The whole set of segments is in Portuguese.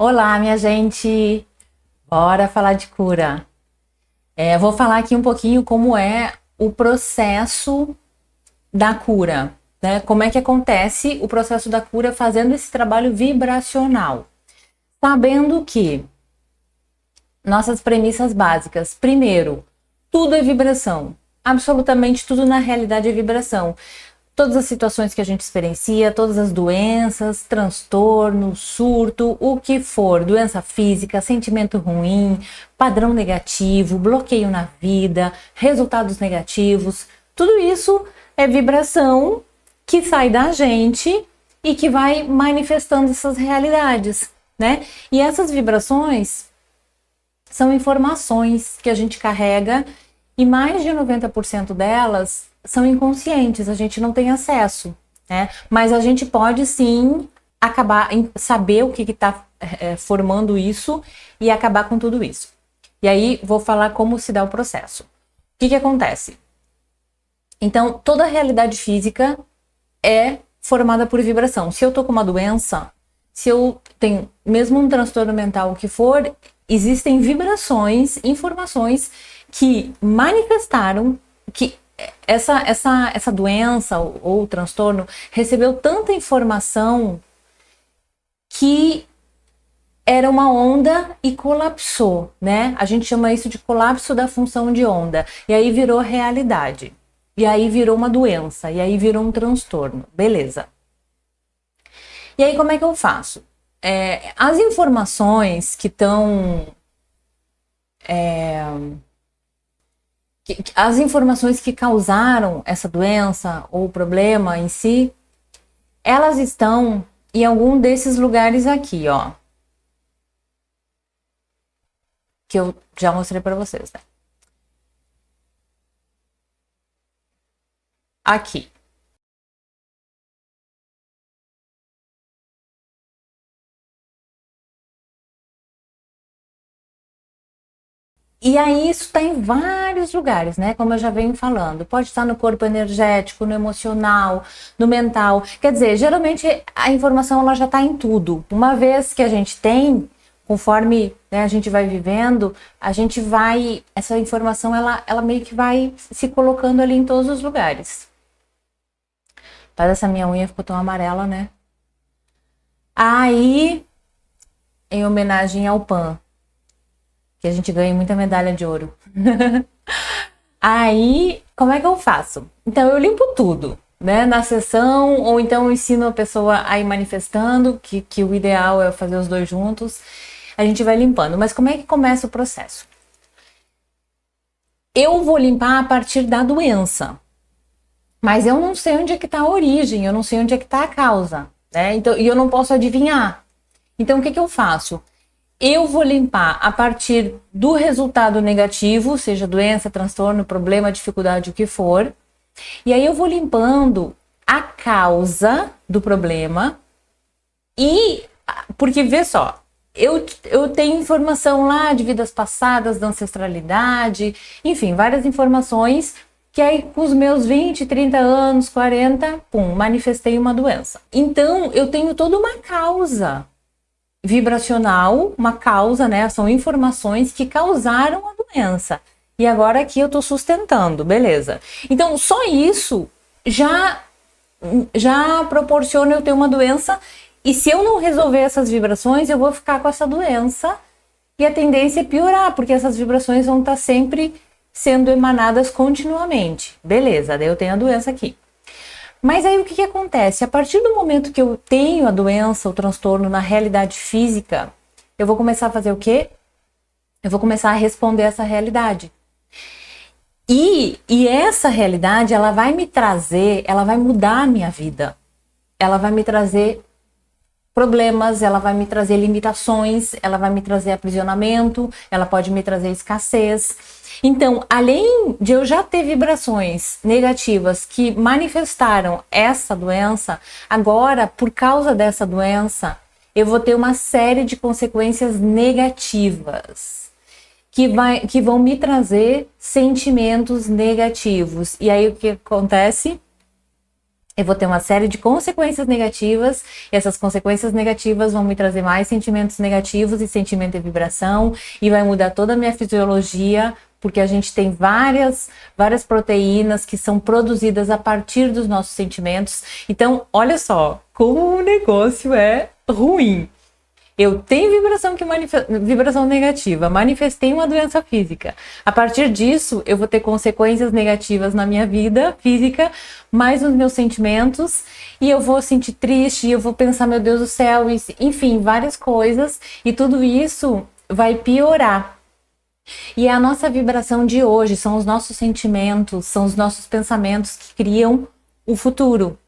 Olá, minha gente! Bora falar de cura. Vou falar aqui um pouquinho como é o processo da cura, né? Como é que acontece o processo da cura fazendo esse trabalho vibracional. Sabendo que nossas premissas básicas, primeiro, tudo é vibração. Absolutamente tudo na realidade é vibração. Todas as situações que a gente experiencia, todas as doenças, transtorno, surto, o que for, doença física, sentimento ruim, padrão negativo, bloqueio na vida, resultados negativos, tudo isso é vibração que sai da gente e que vai manifestando essas realidades, né? E essas vibrações são informações que a gente carrega e mais de 90% delas são inconscientes, a gente não tem acesso, né? Mas a gente pode sim saber o que está formando isso e acabar com tudo isso. E aí vou falar como se dá o processo. O que acontece? Então, toda a realidade física é formada por vibração. Se eu tô com uma doença, se eu tenho mesmo um transtorno mental, o que for, existem vibrações, informações que manifestaram que essa doença ou transtorno recebeu tanta informação que era uma onda e colapsou, né? A gente chama isso de colapso da função de onda. E aí virou realidade. E aí virou uma doença. E aí virou um transtorno. Beleza. E aí como é que eu faço? As informações que estão... as informações que causaram essa doença ou problema em si, elas estão em algum desses lugares aqui, ó. Que eu já mostrei para vocês, né? Aqui. E aí isso está em vários lugares, né? Como eu já venho falando. Pode estar no corpo energético, no emocional, no mental. Quer dizer, geralmente a informação ela já está em tudo. Uma vez que a gente tem, conforme, né, a gente vai vivendo, a gente vai... Essa informação, ela meio que vai se colocando ali em todos os lugares. Mas essa minha unha ficou tão amarela, né? Aí, em homenagem ao Pan, que a gente ganha muita medalha de ouro. Aí, como é que eu faço? Então, eu limpo tudo, né? Na sessão, ou então eu ensino a pessoa a ir manifestando, que o ideal é fazer os dois juntos. A gente vai limpando. Mas como é que começa o processo? Eu vou limpar a partir da doença. Mas eu não sei onde é que está a origem, eu não sei onde é que está a causa, né? Então, e eu não posso adivinhar. Então, o que eu faço? Eu vou limpar a partir do resultado negativo, seja doença, transtorno, problema, dificuldade, o que for. E aí eu vou limpando a causa do problema. E, porque vê só, eu tenho informação lá de vidas passadas, da ancestralidade, enfim, várias informações que aí com os meus 20, 30 anos, 40, pum, manifestei uma doença. Então eu tenho toda uma causa vibracional, uma causa, né? São informações que causaram a doença. E agora aqui eu tô sustentando, beleza. Então, só isso já proporciona eu ter uma doença. E se eu não resolver essas vibrações, eu vou ficar com essa doença. E a tendência é piorar, porque essas vibrações vão estar sempre sendo emanadas continuamente. Beleza, daí eu tenho a doença aqui. Mas aí o que acontece? A partir do momento que eu tenho a doença, o transtorno na realidade física, eu vou começar a fazer o quê? Eu vou começar a responder essa realidade. E essa realidade, ela vai me trazer, ela vai mudar a minha vida. Ela vai me trazer problemas, ela vai me trazer limitações, ela vai me trazer aprisionamento, ela pode me trazer escassez. Então, além de eu já ter vibrações negativas que manifestaram essa doença, agora, por causa dessa doença, eu vou ter uma série de consequências negativas que vão me trazer sentimentos negativos. E aí, o que acontece? eu vou ter uma série de consequências negativas, e essas consequências negativas vão me trazer mais sentimentos negativos, e sentimento é vibração, e vai mudar toda a minha fisiologia, porque a gente tem várias proteínas que são produzidas a partir dos nossos sentimentos. Então, olha só como o negócio é ruim. Eu tenho vibração negativa, manifestei uma doença física. A partir disso, eu vou ter consequências negativas na minha vida física, mais nos meus sentimentos, e eu vou sentir triste, e eu vou pensar, meu Deus do céu, enfim, várias coisas, e tudo isso vai piorar. E é a nossa vibração de hoje, são os nossos sentimentos, são os nossos pensamentos que criam o futuro.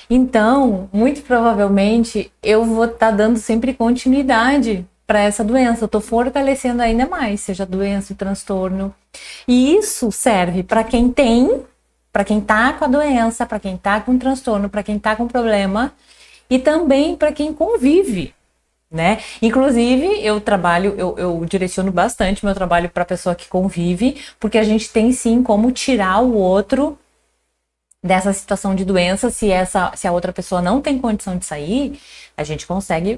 Então, muito provavelmente, eu vou estar dando sempre continuidade para essa doença. Eu estou fortalecendo ainda mais, seja a doença, o transtorno. E isso serve para quem tem, para quem está com a doença, para quem está com o transtorno, para quem está com o problema, e também para quem convive, né? Inclusive, eu direciono bastante meu trabalho para a pessoa que convive, porque a gente tem sim como tirar o outro dessa situação de doença. Se a outra pessoa não tem condição de sair, a gente consegue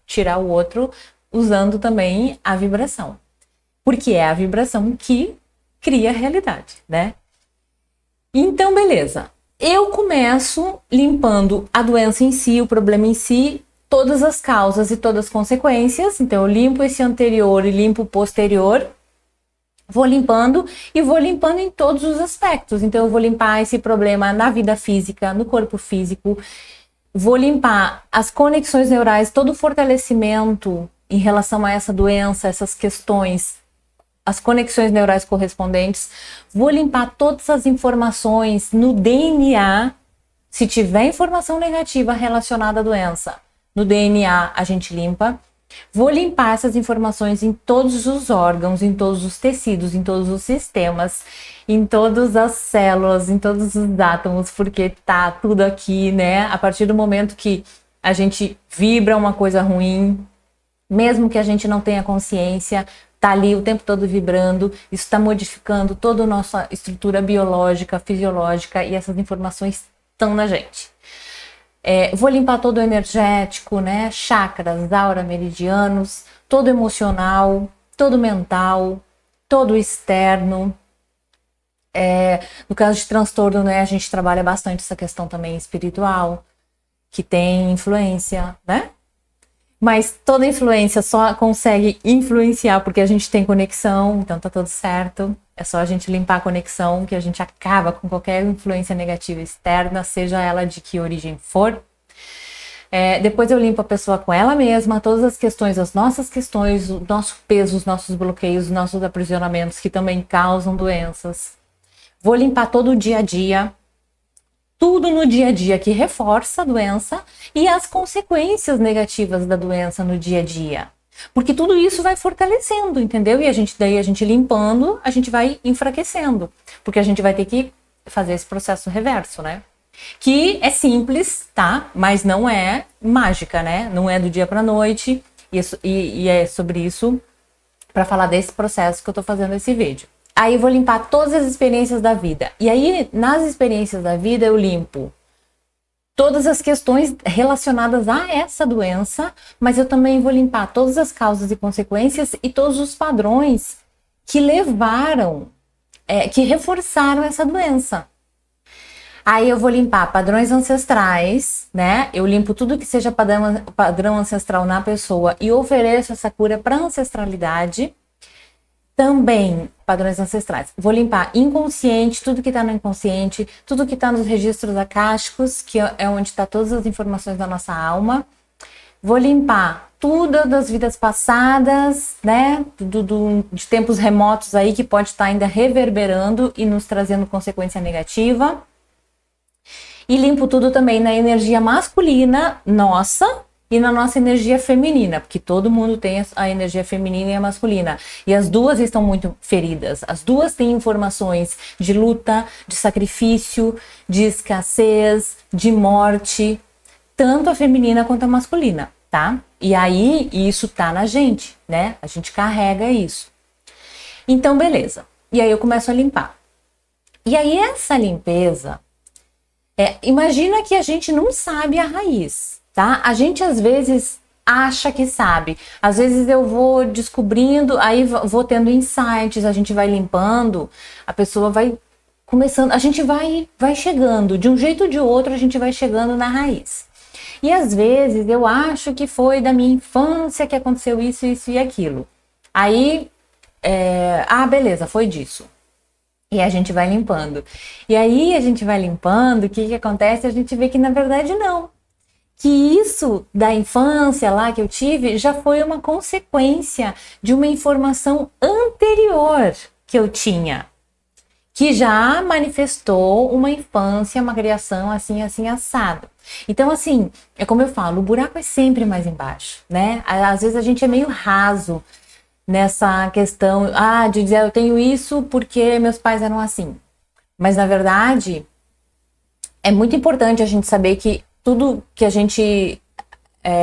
tirar o outro usando também a vibração. Porque é a vibração que cria a realidade, né? Então, beleza. Eu começo limpando a doença em si, o problema em si, todas as causas e todas as consequências. Então, eu limpo esse anterior e limpo o posterior. Vou limpando e vou limpando em todos os aspectos. Então, eu vou limpar esse problema na vida física, no corpo físico. Vou limpar as conexões neurais, todo o fortalecimento em relação a essa doença, essas questões, as conexões neurais correspondentes. Vou limpar todas as informações no DNA, se tiver informação negativa relacionada à doença. No DNA, a gente limpa. Vou limpar essas informações em todos os órgãos, em todos os tecidos, em todos os sistemas, em todas as células, em todos os átomos, porque tá tudo aqui, né? A partir do momento que a gente vibra uma coisa ruim, mesmo que a gente não tenha consciência, tá ali o tempo todo vibrando, isso está modificando toda a nossa estrutura biológica, fisiológica, e essas informações estão na gente. Vou limpar todo o energético, né? Chakras, aura, meridianos, todo emocional, todo mental, todo externo. No caso de transtorno, né? A gente trabalha bastante essa questão também espiritual, que tem influência, né? Mas toda influência só consegue influenciar porque a gente tem conexão, então tá tudo certo. É só a gente limpar a conexão que a gente acaba com qualquer influência negativa externa, seja ela de que origem for. Depois eu limpo a pessoa com ela mesma, todas as questões, as nossas questões, o nosso peso, os nossos bloqueios, os nossos aprisionamentos que também causam doenças. Vou limpar todo o dia a dia, tudo no dia a dia que reforça a doença e as consequências negativas da doença no dia a dia. Porque tudo isso vai fortalecendo, entendeu? E daí a gente limpando, a gente vai enfraquecendo. Porque a gente vai ter que fazer esse processo reverso, né? Que é simples, tá? Mas não é mágica, né? Não é do dia pra noite. E é sobre isso, para falar desse processo que eu tô fazendo esse vídeo. Aí eu vou limpar todas as experiências da vida. E aí, nas experiências da vida, eu limpo todas as questões relacionadas a essa doença, mas eu também vou limpar todas as causas e consequências e todos os padrões que levaram, que reforçaram essa doença. Aí eu vou limpar padrões ancestrais, né? Eu limpo tudo que seja padrão ancestral na pessoa e ofereço essa cura para ancestralidade. Também padrões ancestrais. Vou limpar inconsciente, tudo que está no inconsciente, tudo que está nos registros akáshicos, que é onde está todas as informações da nossa alma. Vou limpar tudo das vidas passadas, né? De tempos remotos aí, que pode estar ainda reverberando e nos trazendo consequência negativa. E limpo tudo também na energia masculina nossa e na nossa energia feminina, porque todo mundo tem a energia feminina e a masculina. E as duas estão muito feridas. As duas têm informações de luta, de sacrifício, de escassez, de morte, tanto a feminina quanto a masculina, tá? E aí, isso tá na gente, né? A gente carrega isso. Então, beleza. E aí eu começo a limpar. E aí essa limpeza, Imagina que a gente não sabe a raiz, tá? A gente às vezes acha que sabe. Às vezes eu vou descobrindo, aí vou tendo insights, a gente vai limpando, a pessoa vai começando, a gente vai chegando, de um jeito ou de outro a gente vai chegando na raiz. E às vezes eu acho que foi da minha infância que aconteceu isso, isso e aquilo. Aí, beleza, foi disso. E a gente vai limpando. E aí a gente vai limpando, o que acontece? A gente vê que na verdade não. Que isso da infância lá que eu tive já foi uma consequência de uma informação anterior que eu tinha, que já manifestou uma infância, uma criação assim, assim, assado. Então, assim, é como eu falo, o buraco é sempre mais embaixo, né? Às vezes a gente é meio raso nessa questão, de dizer eu tenho isso porque meus pais eram assim. Mas, na verdade, é muito importante a gente saber que tudo que a gente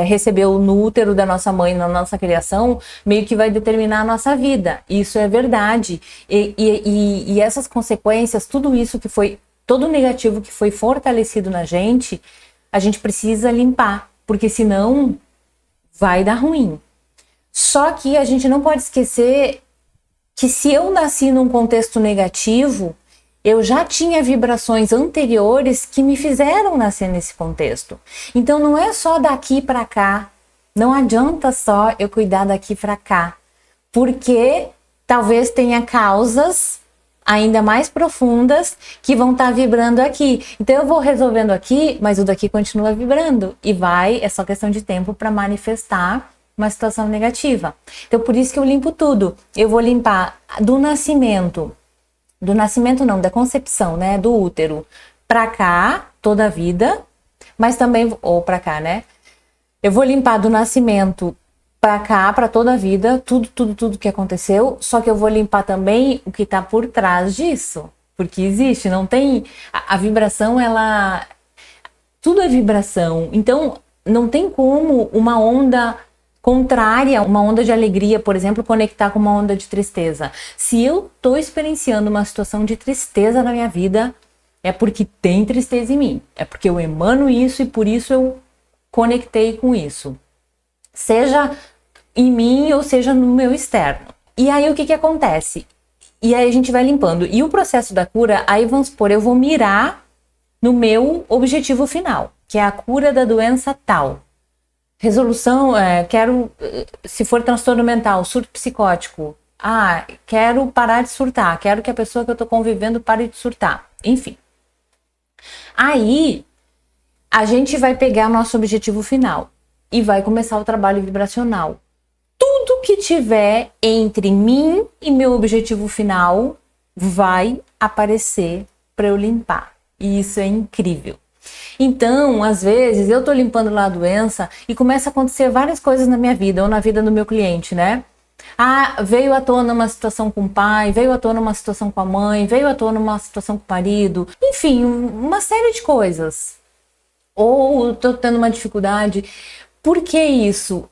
recebeu no útero da nossa mãe, na nossa criação, meio que vai determinar a nossa vida. Isso é verdade. E essas consequências, tudo isso que foi, todo o negativo que foi fortalecido na gente, a gente precisa limpar, porque senão vai dar ruim. Só que a gente não pode esquecer que se eu nasci num contexto negativo, eu já tinha vibrações anteriores que me fizeram nascer nesse contexto. Então não é só daqui para cá, não adianta só eu cuidar daqui para cá, porque talvez tenha causas ainda mais profundas que vão estar vibrando aqui. Então eu vou resolvendo aqui, mas o daqui continua vibrando e é só questão de tempo para manifestar uma situação negativa. Então por isso que eu limpo tudo. Eu vou limpar do nascimento não, da concepção, né, do útero pra cá, toda a vida, mas também, ou pra cá, né, eu vou limpar do nascimento pra cá, pra toda a vida, tudo que aconteceu, só que eu vou limpar também o que tá por trás disso, porque existe, não tem, a vibração, tudo é vibração, então não tem como uma onda contrária, uma onda de alegria, por exemplo, conectar com uma onda de tristeza. Se eu estou experienciando uma situação de tristeza na minha vida, é porque tem tristeza em mim. É porque eu emano isso e por isso eu conectei com isso. Seja em mim ou seja no meu externo. E aí o que acontece? E aí a gente vai limpando. E o processo da cura, aí vamos supor, eu vou mirar no meu objetivo final, que é a cura da doença tal. Resolução, quero, se for transtorno mental, surto psicótico, quero parar de surtar, quero que a pessoa que eu tô convivendo pare de surtar, enfim. Aí, a gente vai pegar nosso objetivo final e vai começar o trabalho vibracional. Tudo que tiver entre mim e meu objetivo final vai aparecer para eu limpar. E isso é incrível. Então, às vezes, eu tô limpando lá a doença e começa a acontecer várias coisas na minha vida, ou na vida do meu cliente, né? Veio à tona uma situação com o pai, veio à tona uma situação com a mãe, veio à tona uma situação com o marido, enfim, uma série de coisas. Ou tô tendo uma dificuldade. Por que isso?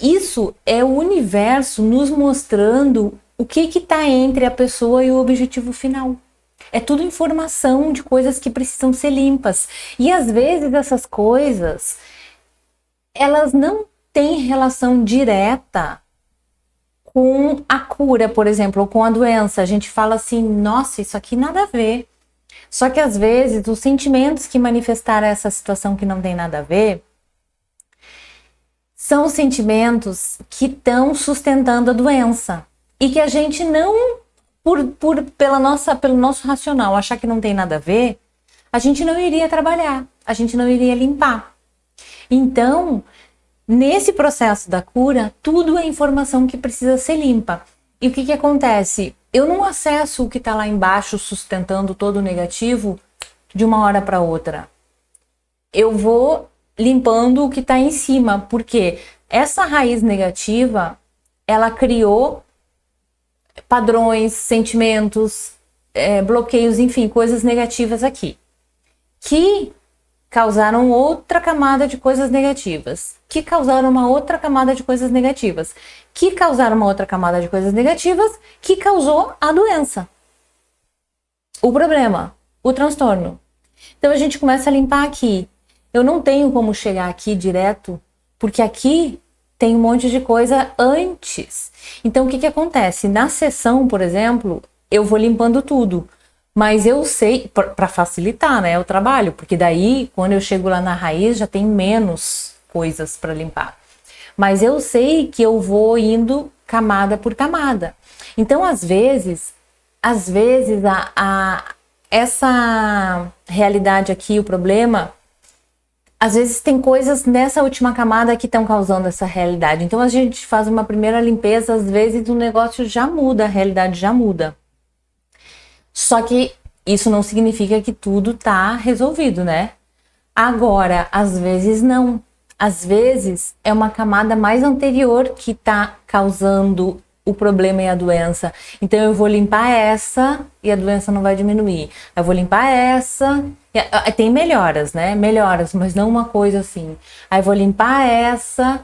Isso é o universo nos mostrando o que tá entre a pessoa e o objetivo final. É tudo informação de coisas que precisam ser limpas. E às vezes essas coisas, elas não têm relação direta com a cura, por exemplo, ou com a doença. A gente fala assim, nossa, isso aqui nada a ver. Só que às vezes os sentimentos que manifestaram essa situação que não tem nada a ver, são os sentimentos que estão sustentando a doença. E que a gente não... pelo nosso racional, achar que não tem nada a ver, a gente não iria trabalhar, a gente não iria limpar. Então, nesse processo da cura, tudo é informação que precisa ser limpa. E o que acontece? Eu não acesso o que está lá embaixo sustentando todo o negativo de uma hora para outra. Eu vou limpando o que está em cima, porque essa raiz negativa, ela criou padrões, sentimentos, bloqueios, enfim, coisas negativas aqui, que causaram outra camada de coisas negativas, que causaram uma outra camada de coisas negativas, que causaram uma outra camada de coisas negativas, que causou a doença, o problema, o transtorno. Então a gente começa a limpar aqui. Eu não tenho como chegar aqui direto, porque aqui tem um monte de coisa antes. Então o que acontece? Na sessão, por exemplo, eu vou limpando tudo. Mas eu sei, para facilitar, né, o trabalho, porque daí, quando eu chego lá na raiz, já tem menos coisas para limpar. Mas eu sei que eu vou indo camada por camada. Então, às vezes essa realidade aqui, o problema, às vezes tem coisas nessa última camada que estão causando essa realidade. Então, a gente faz uma primeira limpeza, às vezes o negócio já muda, a realidade já muda. Só que isso não significa que tudo tá resolvido, né? Agora, às vezes não. Às vezes é uma camada mais anterior que tá causando o problema e a doença. Então eu vou limpar essa e a doença não vai diminuir. Eu vou limpar essa. Tem melhoras, né? Melhoras, mas não uma coisa assim. Aí eu vou limpar essa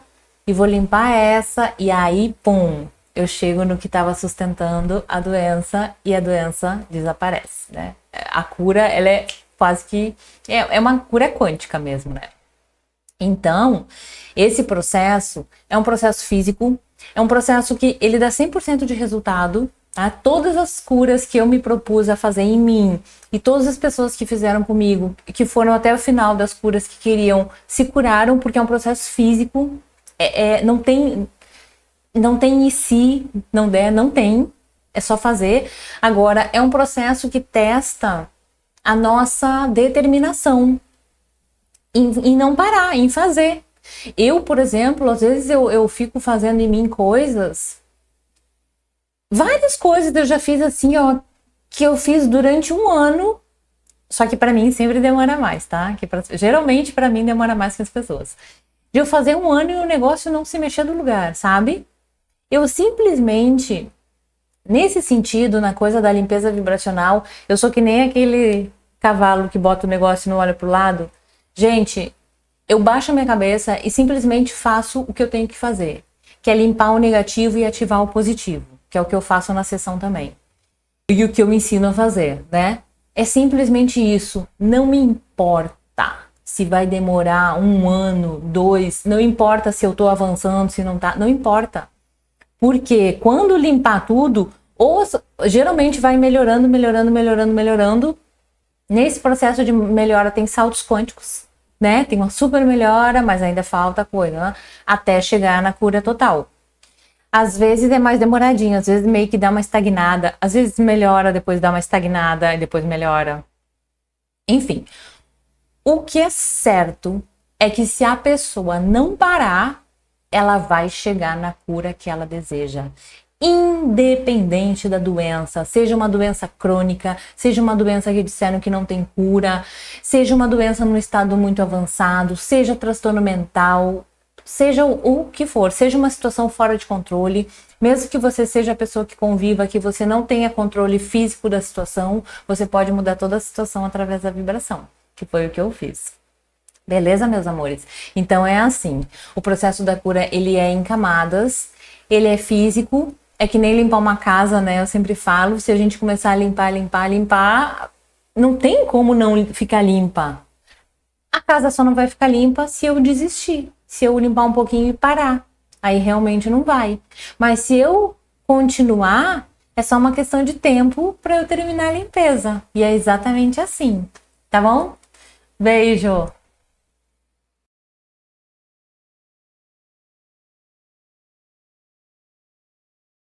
e vou limpar essa e aí, pum, eu chego no que estava sustentando a doença e a doença desaparece, né? A cura, ela é quase que... É uma cura quântica mesmo, né? Então, esse processo é um processo físico, é um processo que ele dá 100% de resultado, tá? Todas as curas que eu me propus a fazer em mim e todas as pessoas que fizeram comigo, que foram até o final das curas que queriam, se curaram porque é um processo físico, não tem em si, não tem, é só fazer. Agora, é um processo que testa a nossa determinação em não parar, em fazer. Eu, por exemplo, às vezes eu fico fazendo em mim várias coisas eu já fiz assim, ó, que eu fiz durante um ano, só que pra mim sempre demora mais, tá? Geralmente pra mim demora mais que as pessoas. De eu fazer um ano e o negócio não se mexer do lugar, sabe? Eu simplesmente, nesse sentido, na coisa da limpeza vibracional, eu sou que nem aquele cavalo que bota o negócio e não olha pro lado. Gente, eu baixo a minha cabeça e simplesmente faço o que eu tenho que fazer, que é limpar o negativo e ativar o positivo, que é o que eu faço na sessão também. E o que eu me ensino a fazer, né? É simplesmente isso. Não me importa se vai demorar 1 ano, 2, não importa se eu tô avançando, se não tá, não importa. Porque quando limpar tudo, geralmente vai melhorando. Nesse processo de melhora tem saltos quânticos, né? Tem uma super melhora, mas ainda falta coisa, né? Até chegar na cura total. Às vezes é mais demoradinho, às vezes meio que dá uma estagnada, às vezes melhora, depois dá uma estagnada e depois melhora. Enfim, o que é certo é que se a pessoa não parar, ela vai chegar na cura que ela deseja. Independente da doença, seja uma doença crônica, seja uma doença que disseram que não tem cura, seja uma doença num estado muito avançado, seja transtorno mental, seja o que for, seja uma situação fora de controle, mesmo que você seja a pessoa que conviva, que você não tenha controle físico da situação, você pode mudar toda a situação através da vibração, que foi o que eu fiz. Beleza, meus amores? Então é assim, o processo da cura, ele é em camadas, ele é físico, é que nem limpar uma casa, né? Eu sempre falo, se a gente começar a limpar, não tem como não ficar limpa. A casa só não vai ficar limpa se eu desistir, se eu limpar um pouquinho e parar. Aí realmente não vai. Mas se eu continuar, é só uma questão de tempo para eu terminar a limpeza. E é exatamente assim, tá bom? Beijo!